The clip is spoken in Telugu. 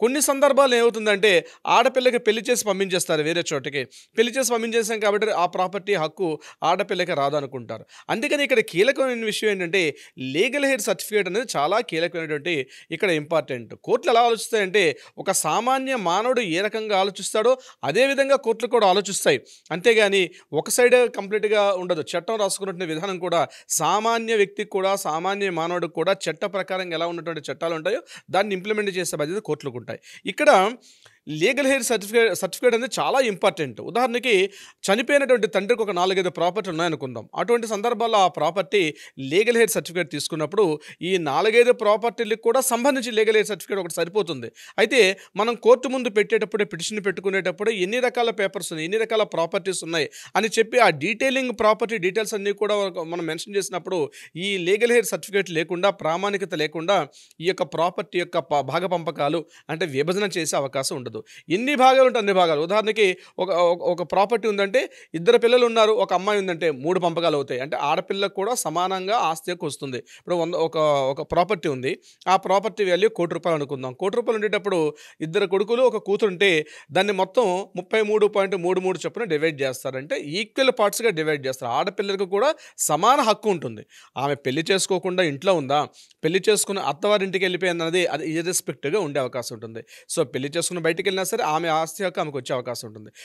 కొన్ని సందర్భాల్లో ఏమవుతుందంటే, ఆడపిల్లకి పెళ్లి చేసి పంపించేస్తారు వేరే చోటకి. పెళ్లి చేసి పంపించేసాం కాబట్టి ఆ ప్రాపర్టీ హక్కు ఆడపిల్లకి రాదనుకుంటారు. అందుకని ఇక్కడ కీలకమైన విషయం ఏంటంటే, లీగల్ హెయిర్ సర్టిఫికేట్ అనేది చాలా కీలకమైనటువంటి ఇక్కడ ఇంపార్టెంట్. కోర్టులు ఎలా ఆలోచిస్తాయంటే, ఒక సామాన్య మానవుడు ఏ రకంగా ఆలోచిస్తాడో, అదే విధంగా కోర్టులు కూడా ఆలోచిస్తాయి. అంతేగాని ఒక సైడే కంప్లీట్‌గా ఉండదు. చట్టం రాసుకున్నటువంటి విధానం కూడా సామాన్య వ్యక్తికి కూడా, సామాన్య మానవుడికి కూడా చట్ట ప్రకారంగా ఎలా ఉన్నటువంటి చట్టాలుంటాయో దాన్ని ఇంప్లిమెంట్ చేసే బాధ్యత కోర్టులకుంటాయి. ఇక్కడ లీగల్ హెయిర్ సర్టిఫికేట్ అనేది చాలా ఇంపార్టెంట్. ఉదాహరణకి చనిపోయినటువంటి తండ్రికి ఒక 4, 5 ప్రాపర్టీ ఉన్నాయనుకుందాం. అటువంటి సందర్భాల్లో ఆ ప్రాపర్టీ లీగల్ హెయిర్ సర్టిఫికేట్ తీసుకున్నప్పుడు ఈ 4, 5 ప్రాపర్టీలకు కూడా సంబంధించి లీగల్ హెయిర్ సర్టిఫికేట్ ఒకటి సరిపోతుంది. అయితే మనం కోర్టు ముందు పెట్టేటప్పుడే పిటిషన్ పెట్టుకునేటప్పుడే ఎన్ని రకాల పేపర్స్ ఉన్నాయి, ఎన్ని రకాల ప్రాపర్టీస్ ఉన్నాయి అని చెప్పి ఆ డీటెయిలింగ్ ప్రాపర్టీ డీటెయిల్స్ అన్నీ కూడా మనం మెన్షన్ చేసినప్పుడు ఈ లీగల్ హెయిర్ సర్టిఫికేట్ లేకుండా, ప్రామాణికత లేకుండా ఈ యొక్క ప్రాపర్టీ యొక్క భాగ పంపకాలు అంటే విభజన చేసే అవకాశం ఉండదు. ఎన్ని భాగాలు ఉంటే అన్ని భాగాలు. ఉదాహరణకి ఒక ఒక ప్రాపర్టీ ఉందంటే ఇద్దరు పిల్లలు ఉన్నారు. ఒక అమ్మాయి ఉందంటే 3 పంపకాలు అవుతాయి. అంటే ఆడపిల్లకు కూడా సమానంగా ఆస్తి హక్కు వస్తుంది. ఇప్పుడు ఒక ప్రాపర్టీ ఉంది. ఆ ప్రాపర్టీ వాల్యూ ₹1,00,00,000 అనుకుందాం. ₹1,00,00,000 ఉండేటప్పుడు ఇద్దరు కొడుకులు, ఒక కూతురుంటే దాన్ని మొత్తం 33.33 చొప్పున డివైడ్ చేస్తారంటే ఈక్వల్ పార్ట్స్‌గా డివైడ్ చేస్తారు. ఆడపిల్లలకు కూడా సమాన హక్కు ఉంటుంది. ఆమె పెళ్లి చేసుకోకుండా ఇంట్లో ఉందా? పెళ్లి చేసుకుని అత్తవారింటికి వెళ్ళిపోయిందన్నది అది ఇర్రెస్పెక్టివ్‌గా ఉండే అవకాశం ఉంటుంది. సో, పెళ్లి చేసుకొని బయటికెళ్ళినా సరే ఆమె ఆస్తి హక్కు ఆమెకొచ్చే అవకాశం ఉంటుంది.